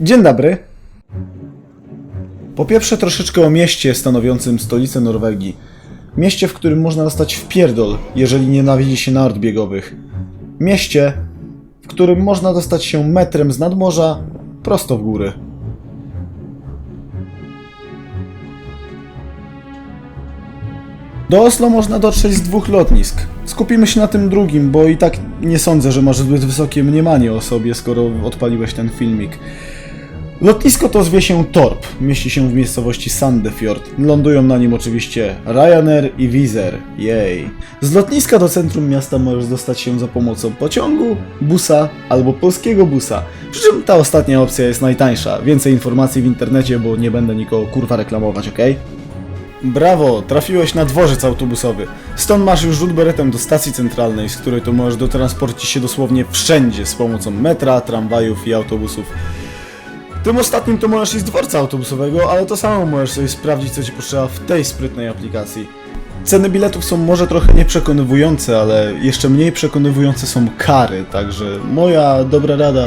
Dzień dobry. Po pierwsze troszeczkę o mieście stanowiącym stolicę Norwegii. Mieście, w którym można dostać wpierdol, jeżeli nienawidzi się nart biegowych. Mieście, w którym można dostać się metrem z nadmorza prosto w góry. Do Oslo można dotrzeć z 2 lotnisk. Skupimy się na tym drugim, bo i tak nie sądzę, że masz zbyt wysokie mniemanie o sobie, skoro odpaliłeś ten filmik. Lotnisko to zwie się Torp, mieści się w miejscowości Sandefjord. Lądują na nim oczywiście Ryanair i Wizz Air. Jej. Z lotniska do centrum miasta możesz dostać się za pomocą pociągu, busa albo polskiego busa. Przy czym ta ostatnia opcja jest najtańsza. Więcej informacji w internecie, bo nie będę nikogo kurwa reklamować, ok? Brawo, trafiłeś na dworzec autobusowy. Stąd masz już rzut beretem do stacji centralnej, z której to możesz dotransportować się dosłownie wszędzie z pomocą metra, tramwajów i autobusów. Tym ostatnim to możesz iść z dworca autobusowego, ale to samo możesz sobie sprawdzić, co ci potrzeba w tej sprytnej aplikacji. Ceny biletów są może trochę nieprzekonywujące, ale jeszcze mniej przekonywujące są kary, także moja dobra rada,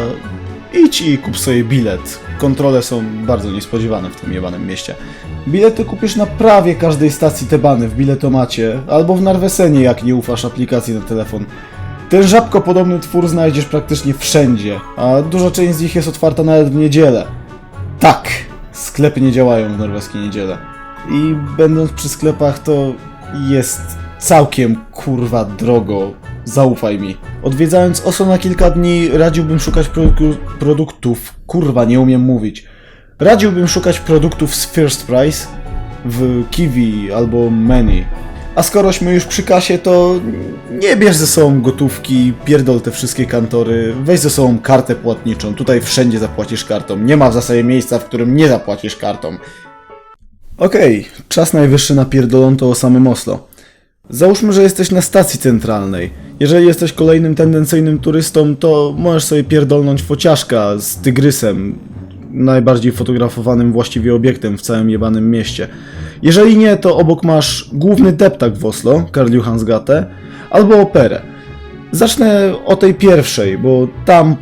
idź i kup sobie bilet. Kontrole są bardzo niespodziewane w tym jebanym mieście. Bilety kupisz na prawie każdej stacji Tebany w biletomacie, albo w Narwesenie, jak nie ufasz aplikacji na telefon. Ten żabkopodobny twór znajdziesz praktycznie wszędzie, a duża część z nich jest otwarta nawet w niedzielę. Tak, sklepy nie działają w norweskie niedziele. I będąc przy sklepach, to jest całkiem kurwa drogo. Zaufaj mi. Odwiedzając Oslo na kilka dni, radziłbym szukać produktów. Kurwa, nie umiem mówić. Radziłbym szukać produktów z First Price w Kiwi albo Meny. A skorośmy już przy kasie, to nie bierz ze sobą gotówki, pierdol te wszystkie kantory, weź ze sobą kartę płatniczą, tutaj wszędzie zapłacisz kartą, nie ma w zasadzie miejsca, w którym nie zapłacisz kartą. Okej, czas najwyższy na pierdolonto o samym Oslo. Załóżmy, że jesteś na stacji centralnej. Jeżeli jesteś kolejnym tendencyjnym turystą, to możesz sobie pierdolnąć fociaszka z tygrysem, najbardziej fotografowanym właściwie obiektem w całym jebanym mieście. Jeżeli nie, to obok masz główny deptak w Oslo, Karl Johans gate, albo operę. Zacznę o tej pierwszej, bo tam,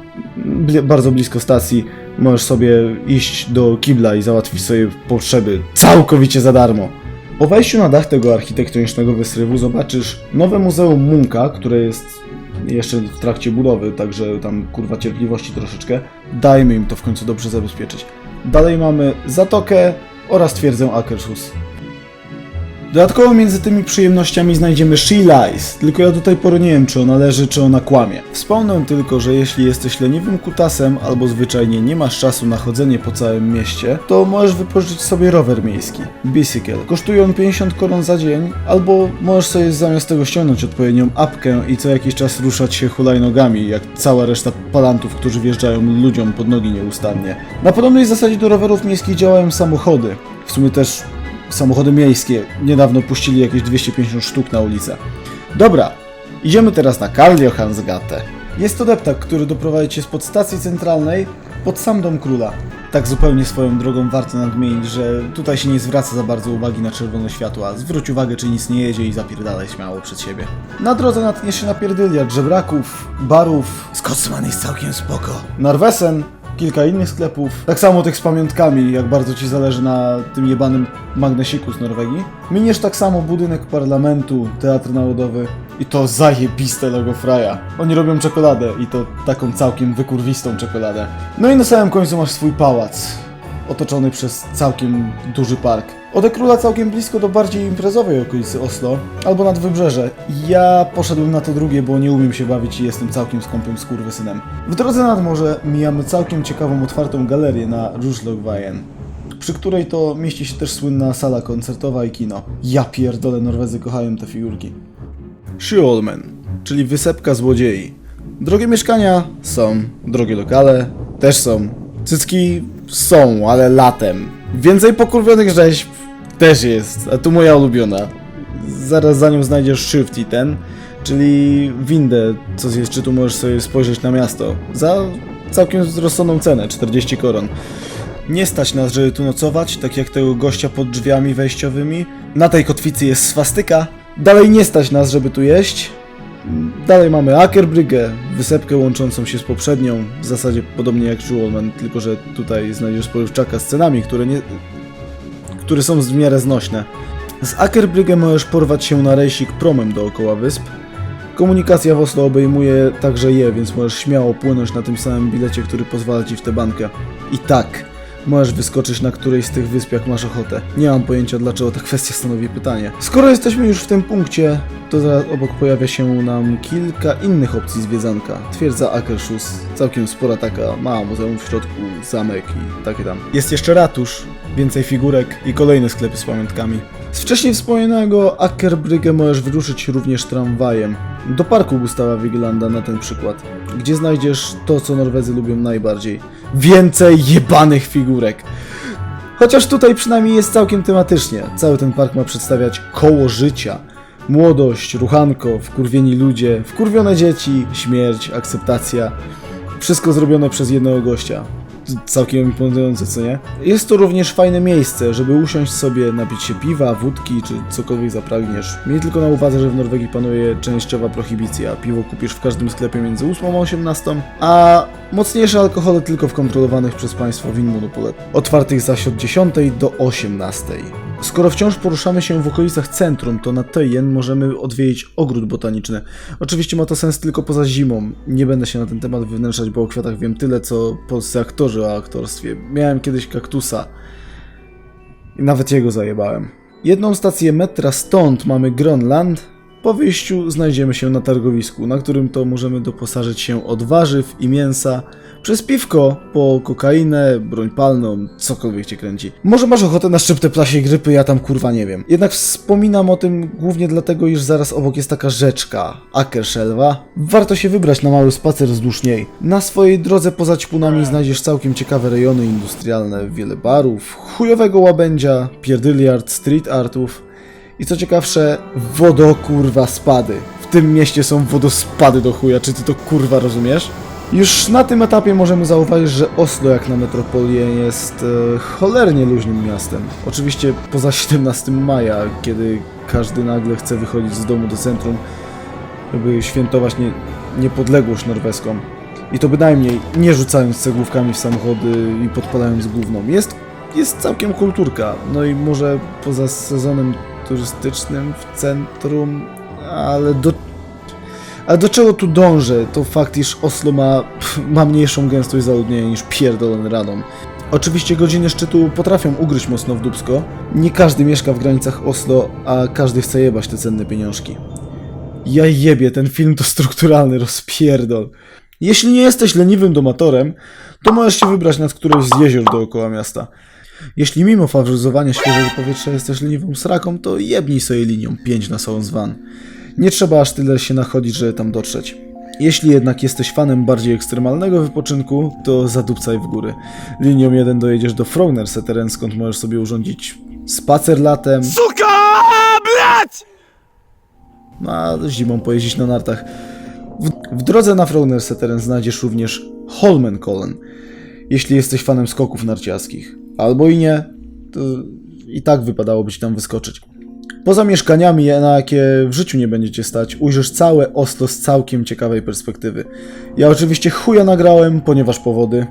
bardzo blisko stacji, możesz sobie iść do kibla i załatwić sobie potrzeby całkowicie za darmo. Po wejściu na dach tego architektonicznego wysrywu zobaczysz nowe Muzeum Munka, które jest jeszcze w trakcie budowy, także tam kurwa cierpliwości troszeczkę. Dajmy im to w końcu dobrze zabezpieczyć. Dalej mamy Zatokę oraz twierdzę Akershus. Dodatkowo między tymi przyjemnościami znajdziemy Skilice, tylko ja do tej pory nie wiem, czy ona leży, czy ona kłamie. Wspomnę tylko, że jeśli jesteś leniwym kutasem, albo zwyczajnie nie masz czasu na chodzenie po całym mieście, to możesz wypożyczyć sobie rower miejski, bicycle. Kosztuje on 50 koron za dzień, albo możesz sobie zamiast tego ściągnąć odpowiednią apkę i co jakiś czas ruszać się hulajnogami, jak cała reszta palantów, którzy wjeżdżają ludziom pod nogi nieustannie. Na podobnej zasadzie do rowerów miejskich działają samochody. W sumie też samochody miejskie. Niedawno puścili jakieś 250 sztuk na ulicę. Dobra, idziemy teraz na Karl Johans gate. Jest to deptak, który doprowadzi cię spod stacji centralnej pod sam Dom Króla. Tak zupełnie swoją drogą warto nadmienić, że tutaj się nie zwraca za bardzo uwagi na czerwone światła. Zwróć uwagę, czy nic nie jedzie i zapierdalaj śmiało przed siebie. Na drodze natkniesz się na pierdyliard żebraków, barów. Scotsman jest całkiem spoko. Narwesen, kilka innych sklepów, tak samo tych z pamiątkami, jak bardzo ci zależy na tym jebanym magnesiku z Norwegii. Miniesz tak samo budynek parlamentu, Teatr Narodowy i to zajebiste logo Freya. Oni robią czekoladę i to taką całkiem wykurwistą czekoladę. No i na samym końcu masz swój pałac, otoczony przez całkiem duży park. Ode Króla całkiem blisko do bardziej imprezowej okolicy Oslo, albo nad wybrzeże. Ja poszedłem na to drugie, bo nie umiem się bawić i jestem całkiem skąpym skurwysynem. W drodze nad morze mijamy całkiem ciekawą otwartą galerię na Roslagveien, przy której to mieści się też słynna sala koncertowa i kino. Ja pierdolę, Norwedzy kochają te figurki. Skjolmen, czyli wysepka złodziei. Drogie mieszkania są, drogie lokale też są. Cycki są, ale latem. Więcej pokurwionych rzeźb też jest, a tu moja ulubiona. Zaraz za nią znajdziesz Shifty ten, czyli windę, co z szczytu możesz sobie spojrzeć na miasto. Za całkiem wzroszoną cenę, 40 koron. Nie stać nas, żeby tu nocować, tak jak tego gościa pod drzwiami wejściowymi. Na tej kotwicy jest swastyka. Dalej nie stać nas, żeby tu jeść. Dalej mamy Akerbrygge, wysepkę łączącą się z poprzednią, w zasadzie podobnie jak Jewelman, tylko że tutaj znajdziesz sporywczaka z cenami, które są w miarę znośne. Z Akerbrygge możesz porwać się na rejsik promem dookoła wysp. Komunikacja w Oslo obejmuje także je, więc możesz śmiało płynąć na tym samym bilecie, który pozwala ci w tę bankę. I tak, możesz wyskoczyć na którejś z tych wysp jak masz ochotę. Nie mam pojęcia, dlaczego ta kwestia stanowi pytanie. Skoro jesteśmy już w tym punkcie, to zaraz obok pojawia się nam kilka innych opcji zwiedzanka. Twierdza Akershus, całkiem spora taka, mała muzeum w środku, zamek i takie tam. Jest jeszcze ratusz, więcej figurek i kolejne sklepy z pamiątkami. Z wcześniej wspomnianego Akerbrygge możesz wyruszyć również tramwajem do parku Gustawa Vigelanda na ten przykład, gdzie znajdziesz to, co Norwedzy lubią najbardziej. Więcej jebanych figurek! Chociaż tutaj przynajmniej jest całkiem tematycznie. Cały ten park ma przedstawiać koło życia. Młodość, ruchanko, wkurwieni ludzie, wkurwione dzieci, śmierć, akceptacja. Wszystko zrobione przez jednego gościa. Całkiem imponujące, co nie? Jest to również fajne miejsce, żeby usiąść sobie, napić się piwa, wódki czy cokolwiek zapragniesz. Miej tylko na uwadze, że w Norwegii panuje częściowa prohibicja. Piwo kupisz w każdym sklepie między 8 a 18, a mocniejsze alkohole tylko w kontrolowanych przez państwo winmonopolet, otwartych zaś od 10 do 18. Skoro wciąż poruszamy się w okolicach centrum, to na Töjen możemy odwiedzić ogród botaniczny. Oczywiście ma to sens tylko poza zimą. Nie będę się na ten temat wywnętrzać, bo o kwiatach wiem tyle, co polscy aktorzy o aktorstwie. Miałem kiedyś kaktusa i nawet jego zajebałem. Jedną stację metra stąd mamy Grönland. Po wyjściu znajdziemy się na targowisku, na którym to możemy doposażyć się od warzyw i mięsa, przez piwko, po kokainę, broń palną, cokolwiek cię kręci. Może masz ochotę na szczyptę ptasiej grypy, ja tam kurwa nie wiem. Jednak wspominam o tym głównie dlatego, iż zaraz obok jest taka rzeczka, Akerselva. Warto się wybrać na mały spacer wzdłuż niej. Na swojej drodze poza ćpunami znajdziesz całkiem ciekawe rejony industrialne, wiele barów, chujowego łabędzia, pierdyliard, street artów. I co ciekawsze, wodokurwa spady. W tym mieście są wodospady do chuja, czy ty to kurwa rozumiesz? Już na tym etapie możemy zauważyć, że Oslo jak na metropolię jest cholernie luźnym miastem. Oczywiście poza 17 maja, kiedy każdy nagle chce wychodzić z domu do centrum, żeby świętować niepodległość norweską. I to bynajmniej nie rzucając cegłówkami w samochody i podpalając gówną. Jest całkiem kulturka, no i może poza sezonem turystycznym w centrum, ale do czego tu dążę? To fakt, iż Oslo ma mniejszą gęstość zaludnienia niż pierdolony Radom. Oczywiście godziny szczytu potrafią ugryźć mocno w dupsko. Nie każdy mieszka w granicach Oslo, a każdy chce jebać te cenne pieniążki. Ja jebie, ten film to strukturalny rozpierdol. Jeśli nie jesteś leniwym domatorem, to możesz się wybrać nad któreś z jezior dookoła miasta. Jeśli mimo faworyzowania świeżego powietrza jesteś leniwą sraką, to jebnij sobie linią 5 na Soulsvan. Nie trzeba aż tyle się nachodzić, żeby tam dotrzeć. Jeśli jednak jesteś fanem bardziej ekstremalnego wypoczynku, to zadupcaj w góry. Linią 1 dojedziesz do Frognerseteren, skąd możesz sobie urządzić spacer latem. Suka, blać! A zimą pojeździć na nartach. W drodze na Frognerseteren znajdziesz również Holmenkollen, jeśli jesteś fanem skoków narciarskich. Albo i nie, to i tak wypadałoby ci tam wyskoczyć. Poza mieszkaniami, na jakie w życiu nie będziecie stać, ujrzysz całe Oslo z całkiem ciekawej perspektywy. Ja oczywiście chuja nagrałem, ponieważ powody.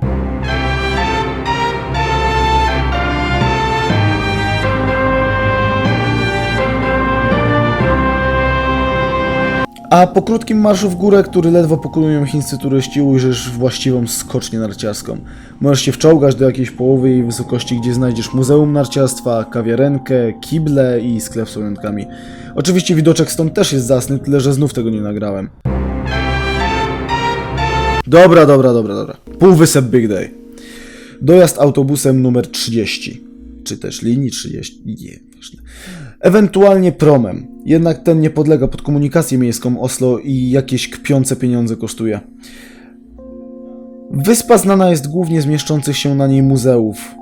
A po krótkim marszu w górę, który ledwo pokonują chińscy turyści, ujrzysz właściwą skocznię narciarską. Możesz się wczołgać do jakiejś połowy jej wysokości, gdzie znajdziesz muzeum narciarstwa, kawiarenkę, kible i sklep z pamiątkami. Oczywiście widoczek stąd też jest zasny, tyle że znów tego nie nagrałem. Dobra. Półwysep Big Day. Dojazd autobusem numer 30. Czy też linii 30. Nie, ważne. Ewentualnie promem. Jednak ten nie podlega pod komunikację miejską Oslo i jakieś kpiące pieniądze kosztuje. Wyspa znana jest głównie z mieszczących się na niej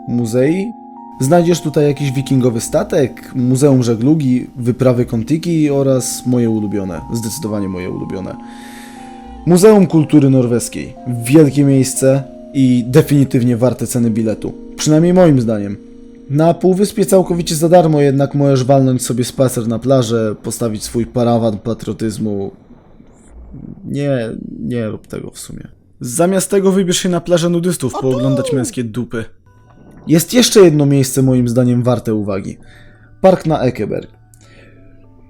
muzei. Znajdziesz tutaj jakiś wikingowy statek, muzeum żeglugi, wyprawy Kon-Tiki oraz moje ulubione, zdecydowanie moje ulubione. Muzeum Kultury Norweskiej. Wielkie miejsce i definitywnie warte ceny biletu. Przynajmniej moim zdaniem. Na półwyspie całkowicie za darmo, jednak możesz walnąć sobie spacer na plażę, postawić swój parawan patriotyzmu Nie rób tego w sumie. Zamiast tego wybierz się na plażę nudystów, pooglądać męskie dupy. Jest jeszcze jedno miejsce moim zdaniem warte uwagi. Park na Ekeberg.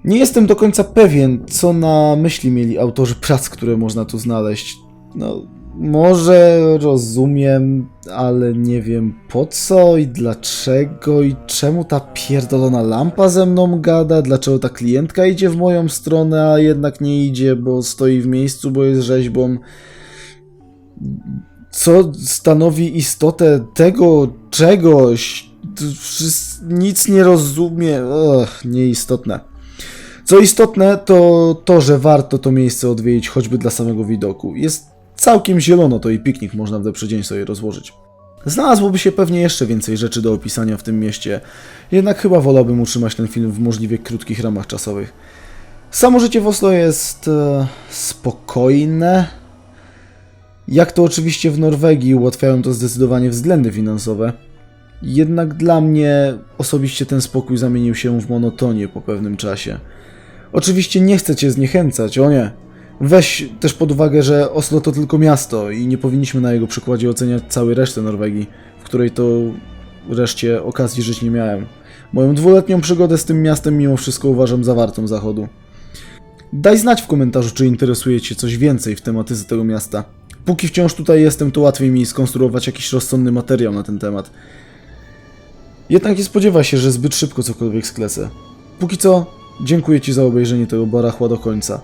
Nie jestem do końca pewien, co na myśli mieli autorzy prac, które można tu znaleźć. No, może rozumiem, ale nie wiem po co i dlaczego i czemu ta pierdolona lampa ze mną gada, dlaczego ta klientka idzie w moją stronę, a jednak nie idzie, bo stoi w miejscu, bo jest rzeźbą. Co stanowi istotę tego czegoś? Nic nie rozumiem. Nieistotne. Co istotne, to to, że warto to miejsce odwiedzić choćby dla samego widoku. Jest całkiem zielono to i piknik można w lepszy dzień sobie rozłożyć. Znalazłoby się pewnie jeszcze więcej rzeczy do opisania w tym mieście, jednak chyba wolałbym utrzymać ten film w możliwie krótkich ramach czasowych. Samo życie w Oslo jest spokojne. Jak to oczywiście w Norwegii, ułatwiają to zdecydowanie względy finansowe. Jednak dla mnie osobiście ten spokój zamienił się w monotonię po pewnym czasie. Oczywiście nie chcę cię zniechęcać, o nie. Weź też pod uwagę, że Oslo to tylko miasto i nie powinniśmy na jego przykładzie oceniać całej reszty Norwegii, w której to reszcie okazji żyć nie miałem. Moją 2-letnią przygodę z tym miastem mimo wszystko uważam za wartą zachodu. Daj znać w komentarzu, czy interesuje cię coś więcej w tematyce tego miasta. Póki wciąż tutaj jestem, to łatwiej mi skonstruować jakiś rozsądny materiał na ten temat. Jednak nie spodziewaj się, że zbyt szybko cokolwiek sklecę. Póki co, dziękuję ci za obejrzenie tego barachła do końca.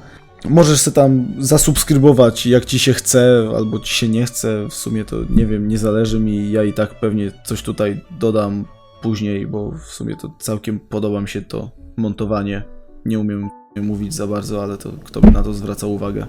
Możesz se tam zasubskrybować, jak ci się chce, albo ci się nie chce. W sumie to nie wiem, nie zależy mi. Ja i tak pewnie coś tutaj dodam później, bo w sumie to całkiem podoba mi się to montowanie. Nie umiem mówić za bardzo, ale to kto by na to zwracał uwagę.